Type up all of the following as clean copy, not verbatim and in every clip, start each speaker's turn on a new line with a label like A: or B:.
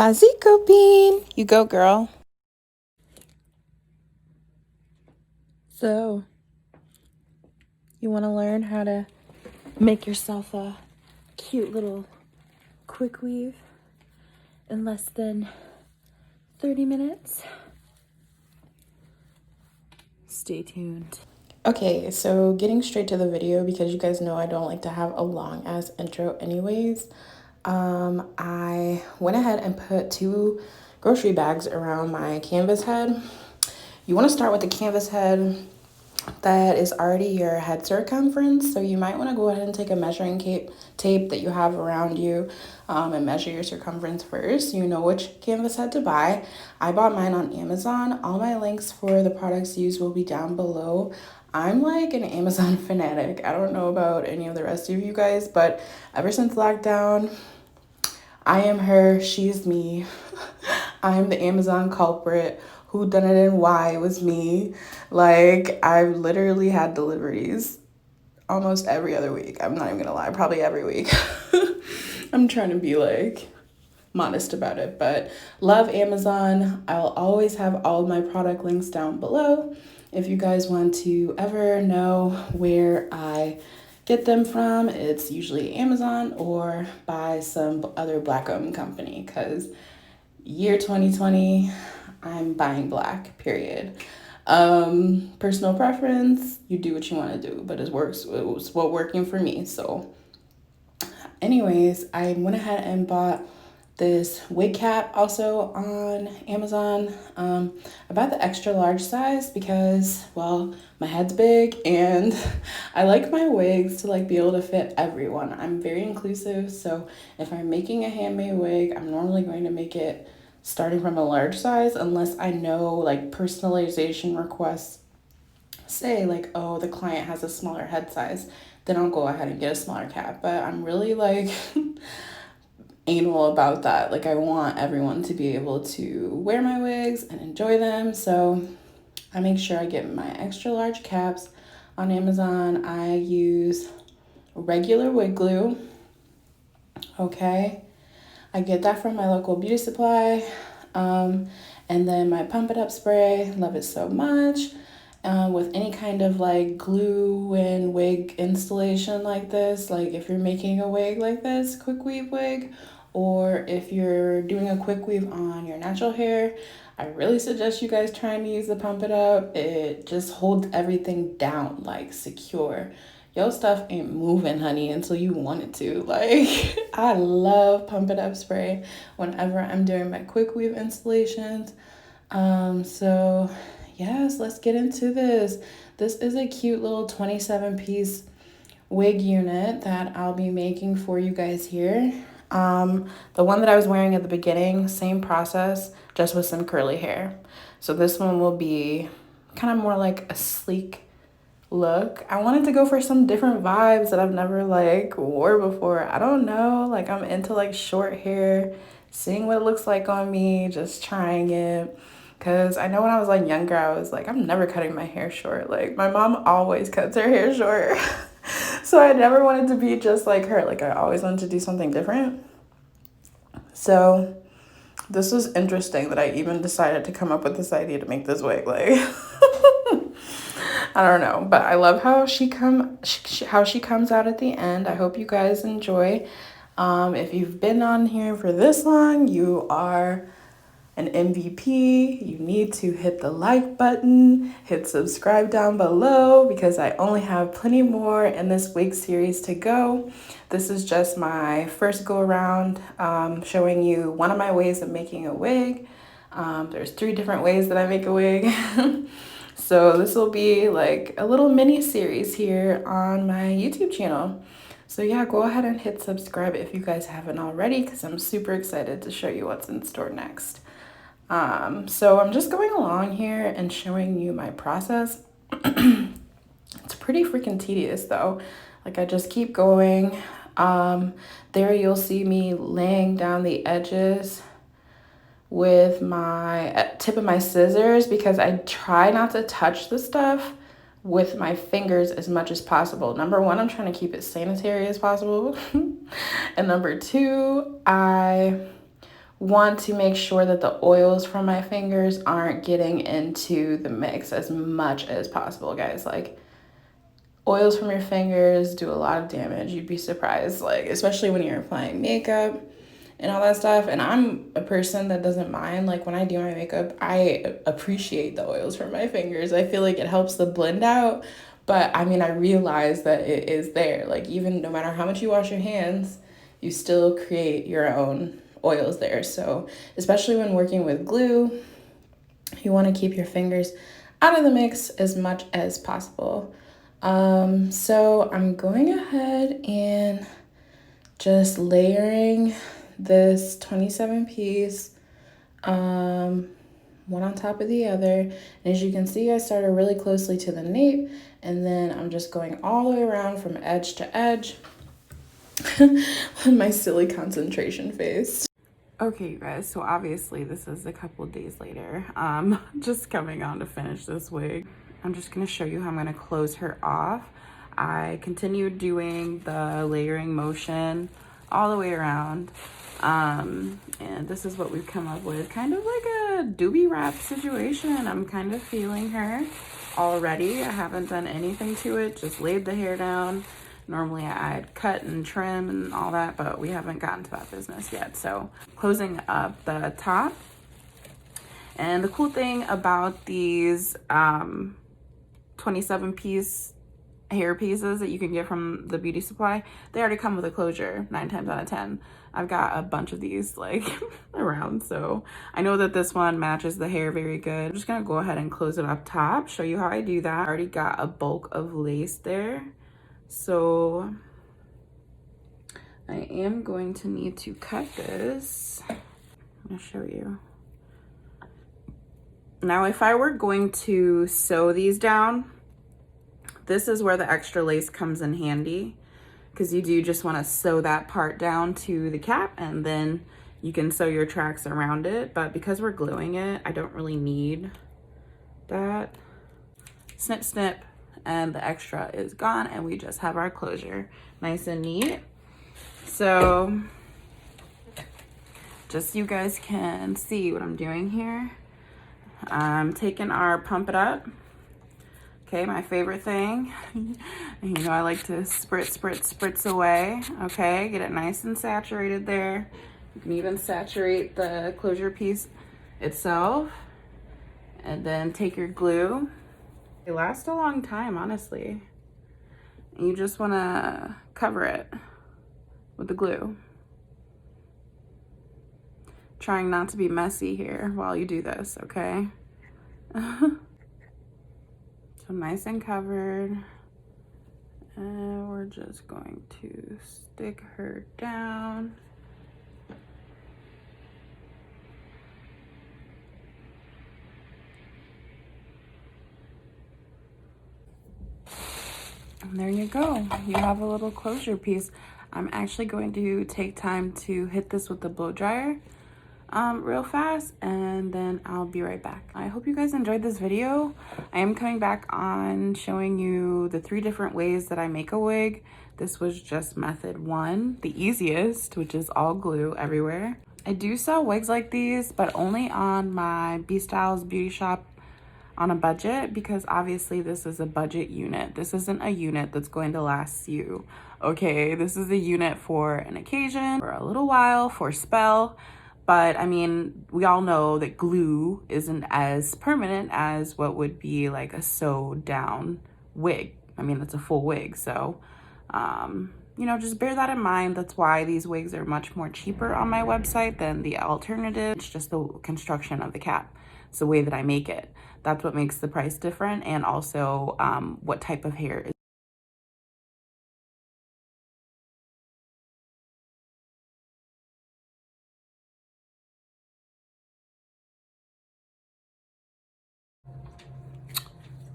A: VasYcopine, you go, girl. So, you want to learn how to make yourself a cute little quick weave in less than 30 minutes? Stay tuned. Okay, so getting straight to the video, because you guys know I don't like to have a long ass intro anyways. I went ahead and put 2 grocery bags around my canvas head. You want to start with the canvas head that is already your head circumference, so you might want to go ahead and take a measuring tape that you have around you and measure your circumference first. You know which canvas head to buy. I bought mine on Amazon. All my links for the products used will be down below. I'm like an Amazon fanatic. I don't know about any of the rest of you guys, but ever since lockdown, I am her, she's me. I am the Amazon culprit. Who done it and why? It was me. Like, I've literally had deliveries almost every other week. I'm not even gonna lie, probably every week. I'm trying to be like modest about it, but love Amazon. I'll always have all of my product links down below. If you guys want to ever know where I get them from, it's usually Amazon or by some other black-owned company, because year 2020, I'm buying black, period. Personal preference, you do what you want to do, but it was what working for me. So anyways, I went ahead and bought this wig cap also on Amazon. I bought the extra large size because, well, my head's big and I like my wigs to like be able to fit everyone. I'm very inclusive, so if I'm making a handmade wig, I'm normally going to make it starting from a large size, unless I know like personalization requests say like, oh, the client has a smaller head size, then I'll go ahead and get a smaller cap. But I'm really like anal about that. Like, I want everyone to be able to wear my wigs and enjoy them, so I make sure I get my extra large caps on Amazon. I use regular wig glue. Okay, I get that from my local beauty supply. And then my Pump It Up spray, love it so much. With any kind of like glue and wig installation like this, like if you're making a wig like this, quick weave wig, or if you're doing a quick weave on your natural hair, I really suggest you guys trying to use the Pump It Up. It just holds everything down, like secure. Your stuff ain't moving, honey, until you want it to. Like, I love Pump It Up spray whenever I'm doing my quick weave installations. So yes, let's get into this. This is a cute little 27-piece wig unit that I'll be making for you guys here. The one that I was wearing at the beginning, same process, just with some curly hair. So this one will be kind of more like a sleek look. I wanted to go for some different vibes that I've never like wore before. I don't know, like I'm into like short hair, seeing what it looks like on me, just trying it. Cause I know when I was like younger, I was like, I'm never cutting my hair short. Like my mom always cuts her hair short. So I never wanted to be just like her. Like I always wanted to do something different. So this was interesting that I even decided to come up with this idea to make this wig. Like I don't know, but I love how she comes out at the end. I hope you guys enjoy. If you've been on here for this long, you are an MVP. You need to hit the like button, hit subscribe down below, because I only have plenty more in this wig series to go. This is just my first go around showing you one of my ways of making a wig. There's 3 different ways that I make a wig. So this will be like a little mini series here on my YouTube channel. So yeah, go ahead and hit subscribe if you guys haven't already, because I'm super excited to show you what's in store next. So I'm just going along here and showing you my process. It's pretty freaking tedious though. Like I just keep going. There you'll see me laying down the edges with my tip of my scissors, because I try not to touch the stuff with my fingers as much as possible. Number 1, I'm trying to keep it sanitary as possible. And number 2, I want to make sure that the oils from my fingers aren't getting into the mix as much as possible, guys. Like, oils from your fingers do a lot of damage. You'd be surprised, like, especially when you're applying makeup and all that stuff. And I'm a person that doesn't mind. Like, when I do my makeup, I appreciate the oils from my fingers. I feel like it helps the blend out. But I mean, I realize that it is there. Like, even no matter how much you wash your hands, you still create your own oils there. So especially when working with glue, you want to keep your fingers out of the mix as much as possible. So I'm going ahead and just layering this 27 piece, one on top of the other. And as you can see, I started really closely to the nape, and then I'm just going all the way around from edge to edge. My silly concentration face. Okay, you guys, so obviously this is a couple of days later. Just coming on to finish this wig. I'm just gonna show you how I'm gonna close her off. I continued doing the layering motion all the way around. And this is what we've come up with, kind of like a doobie wrap situation. I'm kind of feeling her already. I haven't done anything to it, just laid the hair down. Normally I'd cut and trim and all that, but we haven't gotten to that business yet. So closing up the top. And the cool thing about these 27 piece hair pieces that you can get from the beauty supply, they already come with a closure 9 times out of 10. I've got a bunch of these like around, so I know that this one matches the hair very good. I'm just gonna go ahead and close it up top, show you how I do that. I already got a bulk of lace there. So I am going to need to cut this. I'm gonna show you. Now, if I were going to sew these down, this is where the extra lace comes in handy, because you do just want to sew that part down to the cap and then you can sew your tracks around it. But because we're gluing it, I don't really need that. Snip, snip. And the extra is gone and we just have our closure. Nice and neat. So just so you guys can see what I'm doing here, I'm taking our Pump It Up. Okay, my favorite thing. You know, I like to spritz away. Okay, get it nice and saturated there. You can even saturate the closure piece itself. And then take your glue. They last a long time, honestly. And you just want to cover it with the glue. Trying not to be messy here while you do this, okay? So nice and covered. And we're just going to stick her down. And there you go. You have a little closure piece. I'm actually going to take time to hit this with the blow dryer real fast, and then I'll be right back. I hope you guys enjoyed this video. I am coming back on showing you the 3 different ways that I make a wig. This was just method 1, the easiest, which is all glue everywhere. I do sell wigs like these, but only on my B-Styles beauty shop on a budget, because obviously this is a budget unit. This isn't a unit that's going to last you, okay? This is a unit for an occasion, for a little while, for a spell. But I mean, we all know that glue isn't as permanent as what would be like a sewed down wig. I mean, it's a full wig. So, you know, just bear that in mind. That's why these wigs are much more cheaper on my website than the alternative. It's just the construction of the cap. It's the way that I make it. That's what makes the price different, and also what type of hair is.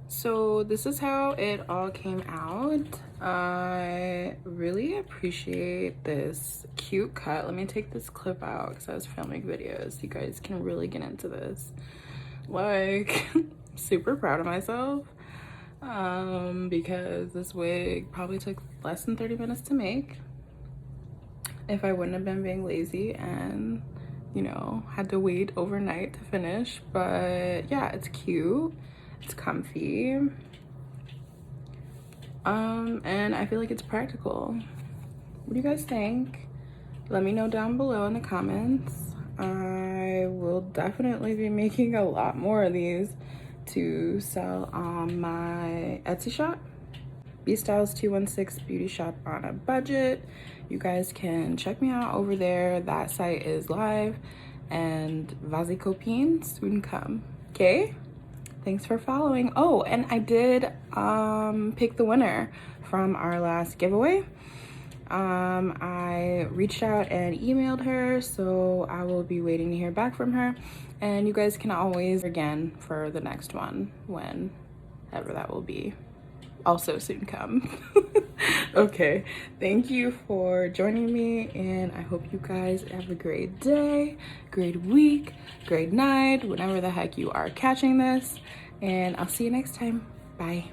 A: So this is how it all came out. I really appreciate this cute cut. Let me take this clip out because I was filming videos. You guys can really get into this. Like, super proud of myself because this wig probably took less than 30 minutes to make if I wouldn't have been being lazy and you know, had to wait overnight to finish. But yeah, it's cute, it's comfy, and I feel like it's practical. What do you guys think? Let me know down below in the comments. I will definitely be making a lot more of these to sell on my Etsy shop, bstyles216 beauty shop on a budget. You guys can check me out over there. That site is live, and VasYcopine soon come. Okay, thanks for following. Oh, and I did pick the winner from our last giveaway. I reached out and emailed her, so I will be waiting to hear back from her, and you guys can always again for the next one, whenever that will be, also soon come. Okay, thank you for joining me, and I hope you guys have a great day, great week, great night, whenever the heck you are catching this, and I'll see you next time. Bye.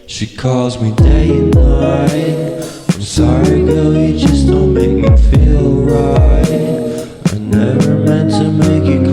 B: She calls me day and night. I'm sorry girl, you just don't make me feel right. I never meant to make you